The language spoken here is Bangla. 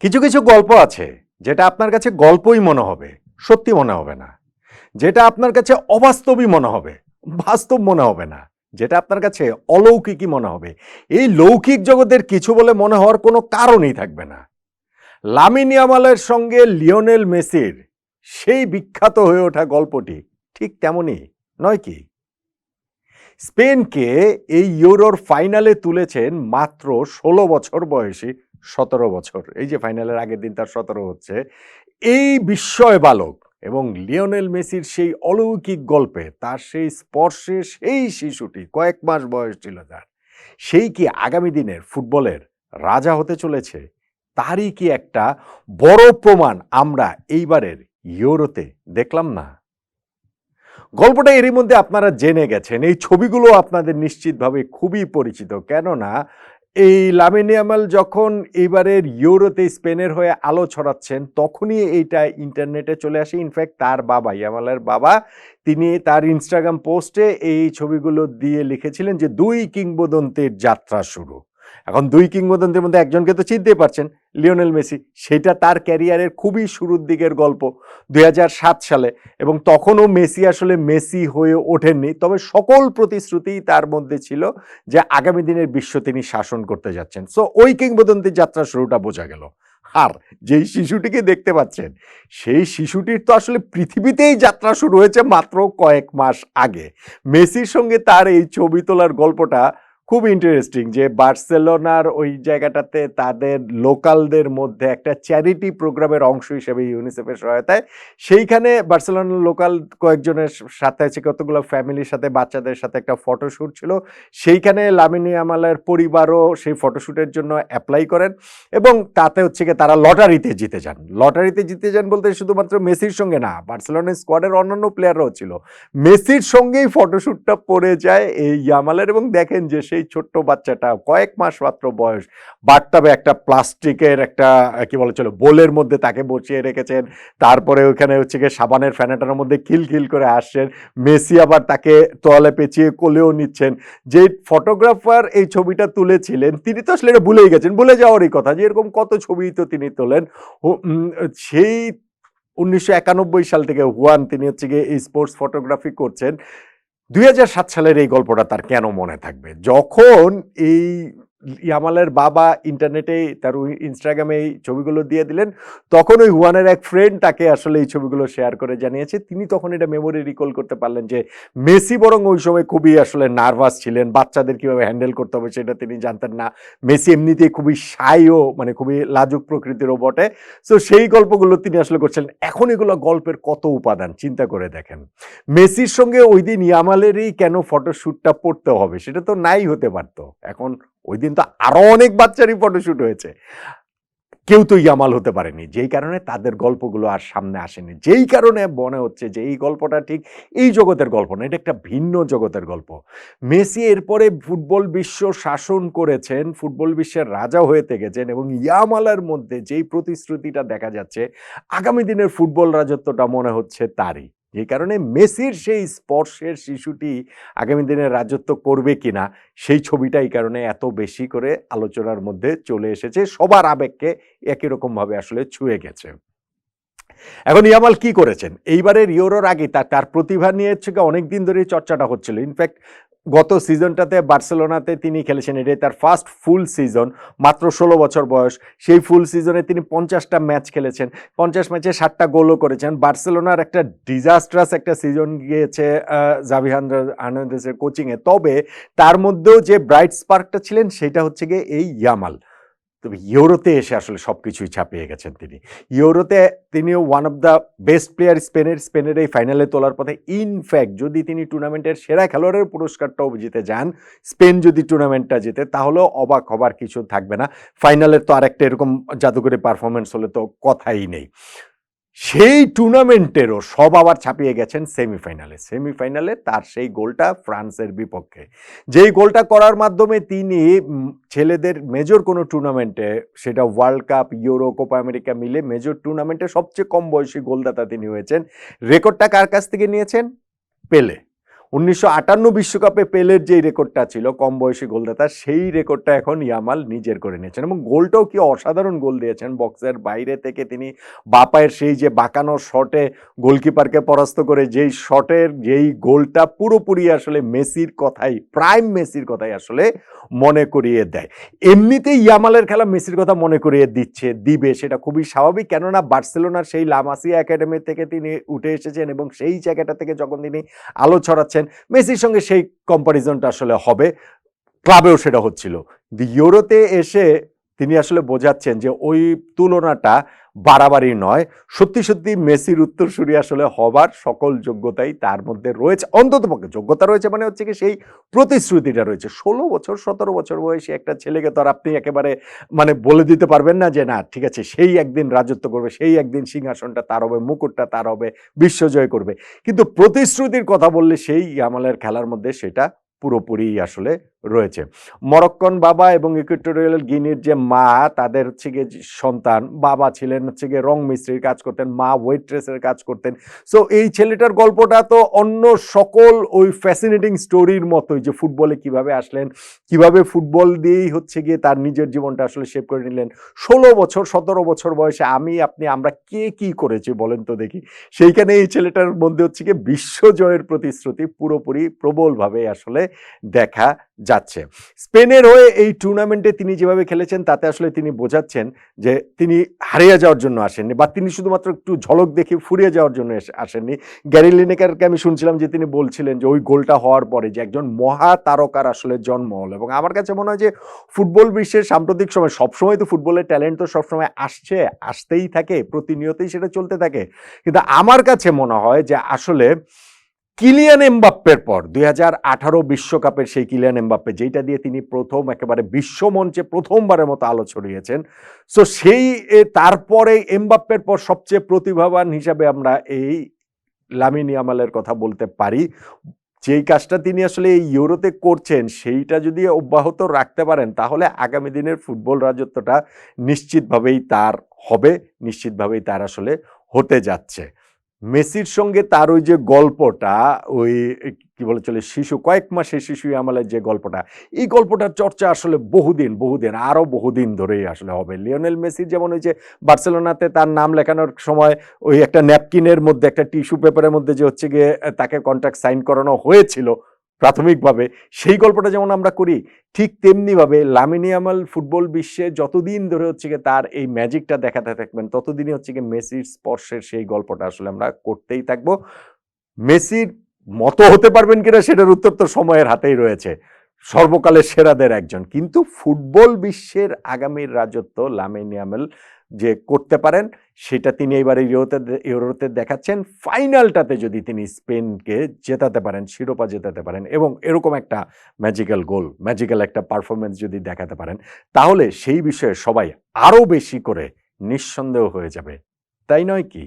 কিছু কিছু গল্প আছে যেটা আপনার কাছে গল্পই মনে হবে, সত্যি মনে হবে না। যেটা আপনার কাছে অবাস্তবই মনে হবে, বাস্তব মনে হবে না। যেটা আপনার কাছে অলৌকিকই মনে হবে, এই লৌকিক জগতের কিছু বলে মনে হওয়ার কোনো কারণই থাকবে না। লামিন ইয়ামালের সঙ্গে লিওনেল মেসির সেই বিখ্যাত হয়ে ওঠা গল্পটি ঠিক তেমনই নয় কি? স্পেনকে এই ইউরোর ফাইনালে তুলেছেন মাত্র ১৬ বছর বয়সী, ১৭ বছর, এই যে ফাইনালের আগের দিন তার ১৭ হচ্ছে, এই বিস্ময় বালক এবং লিওনেল মেসির সেই অলৌকিক গল্পে তার সেই স্পর্শে সেই শিশুটি, কয়েক মাস বয়স ছিল তার, সেই কি আগামী দিনের ফুটবলের রাজা হতে চলেছে? তারই কি একটা বড় প্রমাণ আমরা এইবারের ইউরোতে দেখলাম না? গল্পটা এরই মধ্যে আপনারা জেনে গেছেন। এই ছবিগুলো আপনাদের নিশ্চিতভাবে খুবই পরিচিত। কেননা এই লামিন ইয়ামাল যখন এবারের ইউরোতে স্পেনের হয়ে আলো ছড়াচ্ছেন, তখনই এইটা ইন্টারনেটে চলে আসে। ইনফ্যাক্ট তার বাবা, ইয়ামালের বাবা, তিনি তার ইনস্টাগ্রাম পোস্টে এই ছবিগুলো দিয়ে লিখেছিলেন যে ২ কিংবদন্তির যাত্রা শুরু। এখন ২ কিংবদন্তির মধ্যে একজনকে তো চিনতেই পারছেন, লিওনেল মেসি। সেটা তার ক্যারিয়ারের খুবই শুরুর দিকের গল্প, ২০০৭ সালে। এবং তখনও মেসি আসলে মেসি হয়ে ওঠেননি, তবে সকল প্রতিশ্রুতিই তার মধ্যে ছিল যে আগামী দিনের বিশ্ব তিনি শাসন করতে যাচ্ছেন। সো ওই কিংবদন্তির যাত্রা শুরুটা বোঝা গেল। আর যেই শিশুটিকে দেখতে পাচ্ছেন, সেই শিশুটির তো আসলে পৃথিবীতেই যাত্রা শুরু হয়েছে মাত্র কয়েক মাস আগে। মেসির সঙ্গে তার এই ছবি তোলার গল্পটা খুব ইন্টারেস্টিং, যে বার্সেলোনার ওই জায়গাটাতে তাদের লোকালদের মধ্যে একটা চ্যারিটি প্রোগ্রামের অংশ হিসেবে ইউনিসেফের সহায়তায় সেইখানে বার্সেলোনার লোকাল কয়েকজনের সাথে আছে, কতগুলো ফ্যামিলির সাথে, বাচ্চাদের সাথে একটা ফটোশ্যুট ছিল। সেইখানে লামিন ইয়ামালের পরিবারও সেই ফটোশ্যুটের জন্য অ্যাপ্লাই করেন এবং তাতে হচ্ছে গিয়ে তারা লটারিতে জিতে যান। লটারিতে জিতে যান বলতে শুধুমাত্র মেসির সঙ্গে না, বার্সেলোনার স্কোয়াডের অন্যান্য প্লেয়াররাও ছিল। মেসির সঙ্গেই ফটোশ্যুটটা পড়ে যায় এই ইয়ামালের, এবং দেখেন যে সেই ছোট্ট বাচ্চাটা, কয়েক মাস মাত্র বয়স, বাথটাবে একটা প্লাস্টিকের একটা কি বলে চলো বোলের মধ্যে তাকে বসিয়ে রেখেছেন। তারপরে ওখানে হচ্ছে গিয়ে সাবানের ফ্যানাটার মধ্যে খিলখিল করে আসছেন। মেসি আবার তাকে তোয়ালে পেঁচিয়ে কোলেও নিচ্ছেন। যে ফটোগ্রাফার এই ছবিটা তুলেছিলেন তিনি তো আসলে এটা ভুলেই গেছেন, ভুলে যাওয়ারই কথা, যে এরকম কত ছবি তো তিনি তোলেন। সেই ১৯৯১ সাল থেকে হুয়ান, তিনি হচ্ছে গিয়ে এই স্পোর্টস ফটোগ্রাফি করছেন। ২০০৭ সালের এই গল্পটা তার কেন মনে থাকবে? যখন এই ইয়ামালের বাবা ইন্টারনেটে তার ইনস্টাগ্রামে এই ছবিগুলো দিয়ে দিলেন, তখন ওই হুয়ানের এক ফ্রেন্ড তাকে আসলে এই ছবিগুলো শেয়ার করে জানিয়েছে। তিনি তখন এটা মেমোরি রিকল করতে পারলেন যে মেসি বরং ওই সময় খুবই আসলে নার্ভাস ছিলেন, বাচ্চাদের কিভাবে হ্যান্ডেল করতে হবে সেটা তিনি জানতেন না। মেসি এমনিতেই খুবই শাইও, মানে খুবই লাজুক প্রকৃতিরও বটে। সো সেই গল্পগুলো তিনি আসলে করছিলেন। এখন এগুলো গল্পের কত উপাদান চিন্তা করে দেখেন। মেসির সঙ্গে ওই দিন ইয়ামালেরই কেন ফটোশ্যুটটা পড়তে হবে? সেটা তো নাই হতে পারতো। এখন ওই দিন তো আরো অনেক বাচ্চারই ফটোশ্যুট হয়েছে, কেউ তো ইয়ামাল হতে পারেনি, যেই কারণে তাদের গল্পগুলো আর সামনে আসেনি। যেই কারণে মনে হচ্ছে যে এই গল্পটা ঠিক এই জগতের গল্প না, এটা একটা ভিন্ন জগতের গল্প। মেসি এরপরে ফুটবল বিশ্ব শাসন করেছেন, ফুটবল বিশ্বের রাজা হয়ে থেকেছেন, এবং ইয়ামালের মধ্যে যেই প্রতিশ্রুতিটা দেখা যাচ্ছে, আগামী দিনের ফুটবল রাজত্বটা মনে হচ্ছে তারই। যে কারণে মেসির সেই স্পর্শের শিশুটি আগামী দিনে রাজত্ব করবে কিনা, সেই ছবিটা এই কারণে এত বেশি করে আলোচনার মধ্যে চলে এসেছে, সবার আবেগকে একই রকম ভাবে আসলে ছুঁয়ে গেছে। এখন ইয়ামাল কি করেছেন এইবারের ইউরোর আগে, তার প্রতিভা নিয়ে হচ্ছে অনেকদিন ধরে চর্চাটা হচ্ছিল। ইনফ্যাক্ট গত সিজনটাতে বার্সেলোনাতে তিনি খেলেছেন, এটাই তার ফার্স্ট ফুল সিজন, মাত্র ১৬ বছর বয়স। সেই ফুল সিজনে তিনি ৫০টা ম্যাচ খেলেছেন, ৫০ ম্যাচে ৭টা গোলও করেছেন। বার্সেলোনার একটা ডিজাস্ট্রাস একটা সিজন গিয়েছে জাভি হার্নান্দেজের কোচিংয়ে, তবে তার মধ্যেও যে ব্রাইট স্পার্কটা ছিলেন সেটা হচ্ছে গিয়ে এই ইয়ামাল। তবে ইউরোতে এসে আসলে সবকিছুই ছাপিয়ে গেছেন তিনি। ইউরোতে তিনিও one of the best player স্পেনের এই ফাইনালে তোলার পথে। ইনফ্যাক্ট যদি তিনি টুর্নামেন্টের সেরা খেলোয়াড়ের পুরস্কারটাও জিতে যান, স্পেন যদি টুর্নামেন্টটা জিতে, তাহলেও অবাক হবার কিছু থাকবে না। ফাইনালের তো আরেকটা এরকম জাদুকরী পারফরমেন্স হলে তো কথাই নেই। সেই টুর্নামেন্টেরও সব আবার ছাপিয়ে গেছেন সেমিফাইনালে। সেমিফাইনালে তার সেই গোলটা ফ্রান্সের বিপক্ষে, যেই গোলটা করার মাধ্যমে তিনি ছেলেদের মেজর কোনো টুর্নামেন্টে, সেটা world cup, euro, Copa America মিলে মেজর টুর্নামেন্টে সবচেয়ে কম বয়সী গোলদাতা তিনি হয়েছেন। রেকর্ডটা কার কাছ থেকে নিয়েছেন? পেলে। 1958 বিশ্বকাপে পেলের যেই রেকর্ডটা ছিল কম বয়সী গোলদাতা, সেই রেকর্ডটা এখন ইয়ামাল নিজের করে নিয়েছেন এবং গোলটাও কি অসাধারণ গোল দিয়েছেন। বক্সের বাইরে থেকে তিনি বাঁ পায়ের সেই যে বাঁকানো শটে গোলকিপারকে পরাস্ত করে যেই শটের যেই গোলটা পুরোপুরি আসলে মেসির কথাই, প্রাইম মেসির কথাই আসলে মনে করিয়ে দেয়। এমনিতেই ইয়ামালের খেলা মেসির কথা মনে করিয়ে দিবে, সেটা খুবই স্বাভাবিক। কেননা বার্সেলোনার সেই লা মাসিয়া একাডেমি থেকে তিনি উঠে এসেছেন এবং সেই জায়গাটা থেকে যখন তিনি আলো ছড়াচ্ছেন, মেসির সঙ্গে সেই কম্পারিজনটা আসলে হবে। ক্লাবেও সেটা হচ্ছিল। ইউরোতে এসে তিনি আসলে বোঝাচ্ছেন যে ওই তুলনাটা বাড়াবাড়ি নয়, সত্যি সত্যি মেসির উত্তরসূরি আসলে হবার সকল যোগ্যতাই তার মধ্যে রয়েছে। অন্ততপক্ষে যোগ্যতা রয়েছে মানে হচ্ছে কি সেই প্রতিশ্রুতিটা রয়েছে। 16 বছর 17 বছর বয়সী একটা ছেলেকে তো আর আপনি একেবারে মানে বলে দিতে পারবেন না যে না ঠিক আছে সেই একদিন রাজত্ব করবে, সেই একদিন সিংহাসনটা তার হবে, মুকুটটা তার হবে, বিশ্বজয় করবে। কিন্তু প্রতিশ্রুতির কথা বললে সেই ইয়ামালের খেলার মধ্যে সেটা পুরোপুরি আসলে রয়েছে। মরক্কন বাবা এবং ইকুয়েটোরিয়াল গিনির যে মা, তাদের হচ্ছে গিয়ে সন্তান, বাবা ছিলেন হচ্ছে গিয়ে রং মিস্ত্রির কাজ করতেন, মা ওয়েট্রেসের কাজ করতেন। সো এই ছেলেটার গল্পটা তো অন্য সকল ওই ফ্যাসিনেটিং স্টোরির মতোই, যে ফুটবলে কিভাবে আসলেন, কিভাবে ফুটবল দিয়েই হচ্ছে গিয়ে তার নিজের জীবনটা আসলে শেপ করে নিলেন। 16 বছর 17 বছর বয়সে আমি আপনি আমরা কে কি করেছি বলেন তো দেখি। সেইখানে এই ছেলেটার মধ্যে হচ্ছে গিয়ে বিশ্বজয়ের প্রতিশ্রুতি পুরোপুরি প্রবলভাবে আসলে দেখা যাচ্ছে। স্পেনের হয়ে এই টুর্নামেন্টে তিনি যেভাবে খেলেছেন তাতে আসলে তিনি বোঝাচ্ছেন যে তিনি হারিয়ে যাওয়ার জন্য আসেননি, বা তিনি শুধুমাত্র একটু ঝলক দেখে ফুরিয়ে যাওয়ার জন্য আসেননি। গ্যারি লিনেকারকে আমি শুনছিলাম যে তিনি বলছিলেন যে ওই গোলটা হওয়ার পরে যে একজন মহা তারকার আসলে জন্ম হলো। এবং আমার কাছে মনে হয় যে ফুটবল বিশ্বের সাম্প্রতিক সময়, সবসময় তো ফুটবলের ট্যালেন্ট তো সবসময় আসতেই থাকে, প্রতিনিয়তই সেটা চলতে থাকে। কিন্তু আমার কাছে মনে হয় যে আসলে কিলিয়ান এমবাপ্পের পর 2018 বিশ্বকাপের সেই কিলিয়ান এমবাপ্পে, যেটা দিয়ে তিনি প্রথম একেবারে বিশ্বমঞ্চে প্রথমবারের মতো আলো ছড়িয়েছেন, সো সেই তারপরে এমবাপ্পের পর সবচেয়ে প্রতিভাবান হিসাবে আমরা এই লামিন ইয়ামালের কথা বলতে পারি। যেই কাজটা তিনি আসলে এই ইউরোতে করছেন সেইটা যদি অব্যাহত রাখতে পারেন তাহলে আগামী দিনের ফুটবল রাজত্বটা নিশ্চিতভাবেই তার হবে, নিশ্চিতভাবেই তার আসলে হতে যাচ্ছে। মেসির সঙ্গে তার ওই যে গল্পটা, ওই কি বলে চলে শিশু, কয়েক মাসের শিশু ইয়ামালের যে গল্পটা, এই গল্পটার চর্চা আসলে বহুদিন আরো বহুদিন ধরেই আসলে হবে। লিওনেল মেসির যেমন ওই যে বার্সেলোনাতে তার নাম লেখানোর সময় ওই একটা ন্যাপকিনের মধ্যে, একটা টিস্যু পেপারের মধ্যে যে হচ্ছে গিয়ে তাকে কন্ট্রাক্ট সাইন করানো হয়েছিল প্রাথমিকভাবে, সেই গল্পটা যেমন আমরা করি, ঠিক তেমনিভাবে লামিন ইয়ামাল ফুটবল বিশ্বে যতদিন ধরে হচ্ছে গিয়ে তার এই ম্যাজিকটা দেখাতে থাকবেন ততদিনই হচ্ছে গিয়ে মেসির স্পর্শের সেই গল্পটা আসলে আমরা করতেই থাকবো। মেসির মতো হতে পারবেন কিনা সেটার উত্তর তো সময়ের হাতেই রয়েছে, সর্বকালের সেরাদের একজন। কিন্তু ফুটবল বিশ্বের আগামীর রাজত্ব লামিন ইয়ামাল যে করতে পারেন সেটা তিনি এবারে ইউরোতে দেখাচ্ছেন। ফাইনালটাতে যদি তিনি স্পেনকে জেতাতে পারেন, শিরোপা জেতাতে পারেন এবং এরকম একটা ম্যাজিক্যাল গোল, ম্যাজিক্যাল একটা পারফরমেন্স যদি দেখাতে পারেন, তাহলে সেই বিষয়ে সবাই আরো বেশি করে নিঃসন্দেহ হয়ে যাবে, তাই নয় কি?